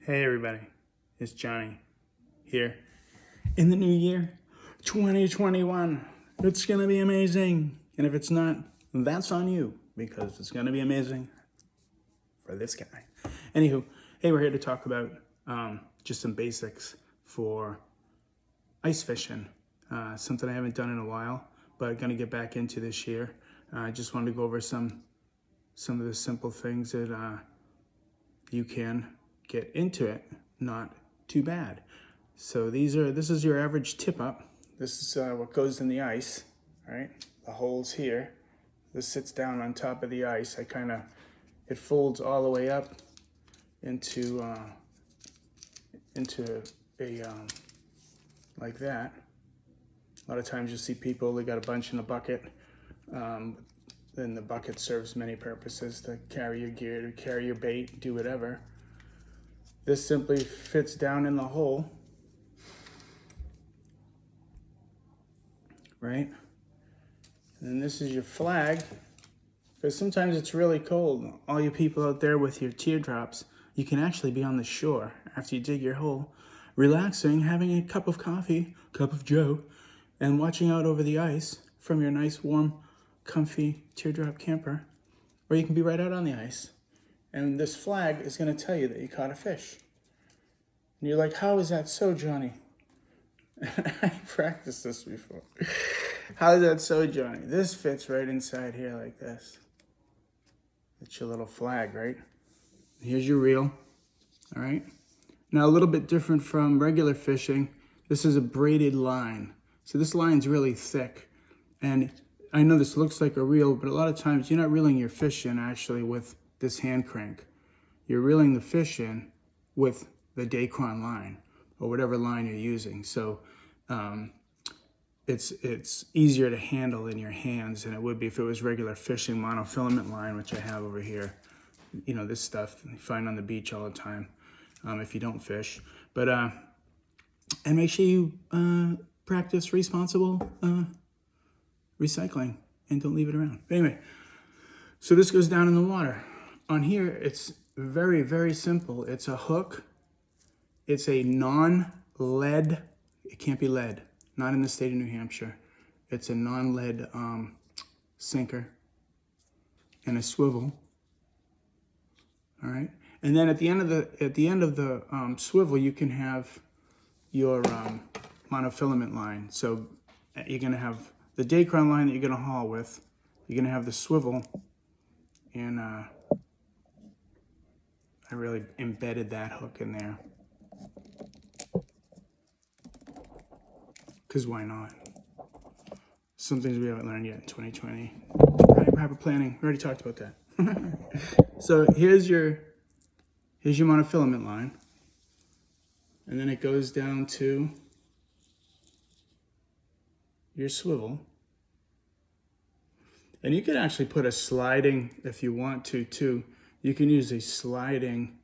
Hey everybody, it's Johnny here. In the new year, 2021, it's gonna be amazing. And if it's not, that's on you, because it's gonna be amazing for this guy. Anywho, hey, we're here to talk about just some basics for ice fishing. Something I haven't done in a while, but gonna get back into this year. I just wanted to go over some of the simple things that you can get into it not too bad. So this is your average tip up. This is what goes in the ice, right? The holes here. This sits down on top of the ice. It folds all the way up into a like that. A lot of times you'll see people, they got a bunch in a bucket. Then the bucket serves many purposes, to carry your gear, to carry your bait, do whatever. This simply fits down in the hole, right? And then this is your flag, because sometimes it's really cold. All you people out there with your teardrops, you can actually be on the shore after you dig your hole, relaxing, having a cup of coffee, cup of joe, and watching out over the ice from your nice, warm, comfy teardrop camper, or you can be right out on the ice. And this flag is going to tell you that you caught a fish. And you're like, how is that so, Johnny? I practiced this before. How is that so, Johnny? This fits right inside here like this. It's your little flag, right? Here's your reel, all right? Now, a little bit different from regular fishing. This is a braided line. So this line's really thick. And I know this looks like a reel, but a lot of times you're not reeling your fish in actually with this hand crank. You're reeling the fish in with the Dacron line or whatever line you're using. So it's easier to handle in your hands than it would be if it was regular fishing monofilament line, which I have over here. You know, this stuff you find on the beach all the time if you don't fish. But and make sure you practice responsible recycling and don't leave it around. But anyway, so this goes down in the water. On here, it's very, very simple. It's a hook. It's a non-lead. It can't be lead. Not in the state of New Hampshire. It's a non-lead sinker and a swivel. All right. And then at the end of the swivel, you can have your monofilament line. So you're gonna have the Dacron line that you're gonna haul with. You're gonna have the swivel, and I really embedded that hook in there. Because why not? Some things we haven't learned yet in 2020. Proper planning. We already talked about that. So here's your monofilament line. And then it goes down to your swivel. And you could actually put a sliding, if you want to too. You can use a sliding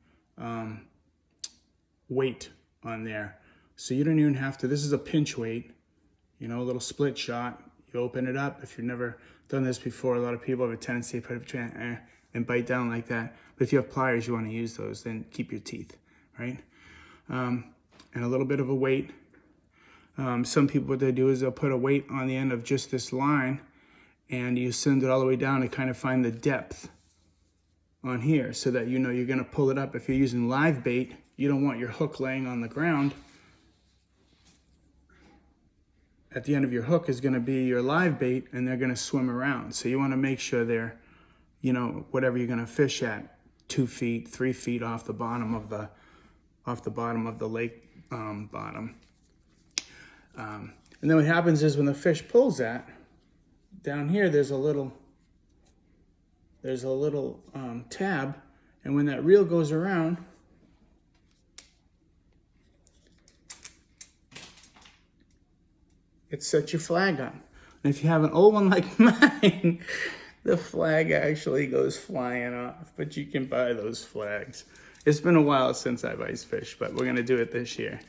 weight on there. So you don't even have to, this is a pinch weight, you know, a little split shot. You open it up. If you've never done this before, a lot of people have a tendency to put it between and bite down like that. But if you have pliers, you want to use those, then keep your teeth, right? And a little bit of a weight. Some people, what they do is they'll put a weight on the end of just this line, and you send it all the way down to kind of find the depth on here so that you know you're going to pull it up. If you're using live bait, you don't want your hook laying on the ground. At the end of your hook is going to be your live bait, and they're going to swim around. So you want to make sure they're, you know, whatever you're going to fish at, 2 feet, 3 feet off the bottom of the lake bottom. And then what happens is when the fish pulls that, down here there's a little tab, and when that reel goes around, it sets your flag on. And if you have an old one like mine, the flag actually goes flying off, but you can buy those flags. It's been a while since I've ice fished, but we're gonna do it this year.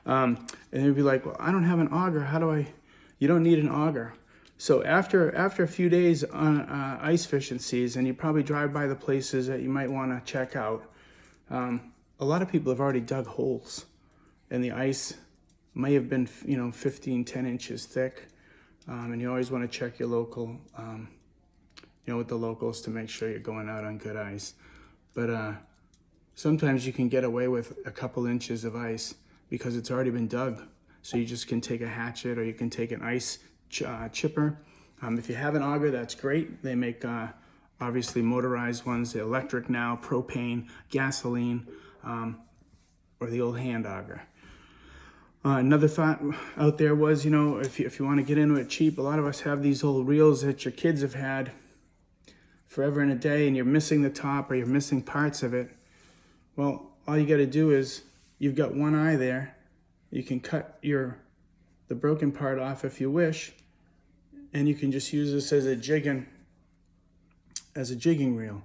And you'd be like, well, I don't have an auger. How do I? You don't need an auger. So after a few days on ice fishing season, you probably drive by the places that you might want to check out. a lot of people have already dug holes, and the ice may have been, 15, 10 inches thick. And you always want to check your local, with the locals to make sure you're going out on good ice. But sometimes you can get away with a couple inches of ice because it's already been dug. So you just can take a hatchet, or you can take an ice chipper. If you have an auger, that's great. They make obviously motorized ones, the electric now, propane, gasoline, or the old hand auger. Another thought out there was, if you want to get into it cheap, a lot of us have these old reels that your kids have had forever and a day, and you're missing the top or you're missing parts of it. Well, all you got to do is, you've got one eye there. You can cut the broken part off if you wish, and you can just use this as a jigging reel.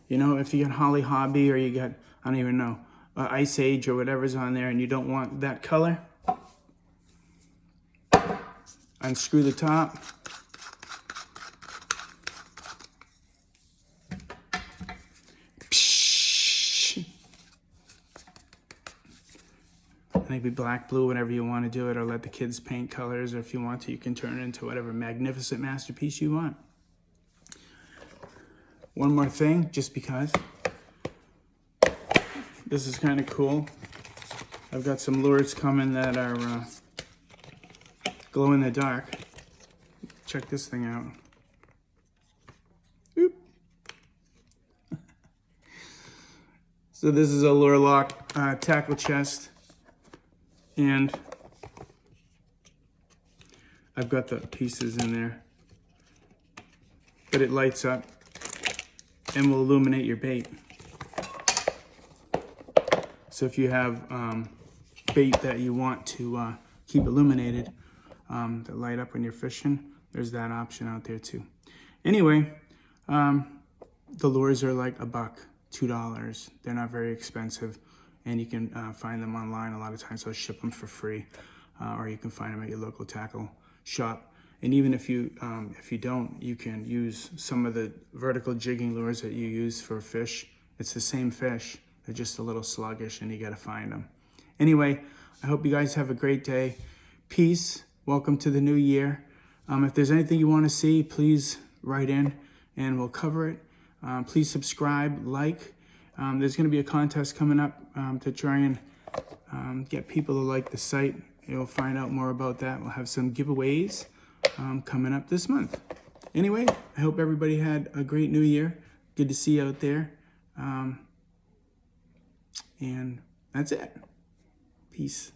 If you got Holly Hobby, or you got, I don't even know, Ice Age or whatever's on there, and you don't want that color, unscrew the top. Maybe black, blue, whatever you want to do it, or let the kids paint colors, or if you want to, you can turn it into whatever magnificent masterpiece you want. One more thing, just because. This is kind of cool. I've got some lures coming that are glow in the dark. Check this thing out. Oop. So this is a Lure Lock tackle chest. And I've got the pieces in there, but it lights up and will illuminate your bait. So if you have bait that you want to keep illuminated, that light up when you're fishing, there's that option out there too. Anyway, the lures are like $1, $2. They're not very expensive. And you can find them online. A lot of times they'll ship them for free, or you can find them at your local tackle shop. And even if you don't, you can use some of the vertical jigging lures that you use for fish. It's the same fish. They're just a little sluggish, and you got to find them. Anyway, I hope you guys have a great day. Peace. Welcome to the new year. If there's anything you want to see, please write in, and we'll cover it. Please subscribe, like. There's going to be a contest coming up to try and get people to like the site. You'll find out more about that. We'll have some giveaways coming up this month. Anyway, I hope everybody had a great new year. Good to see you out there. And that's it. Peace.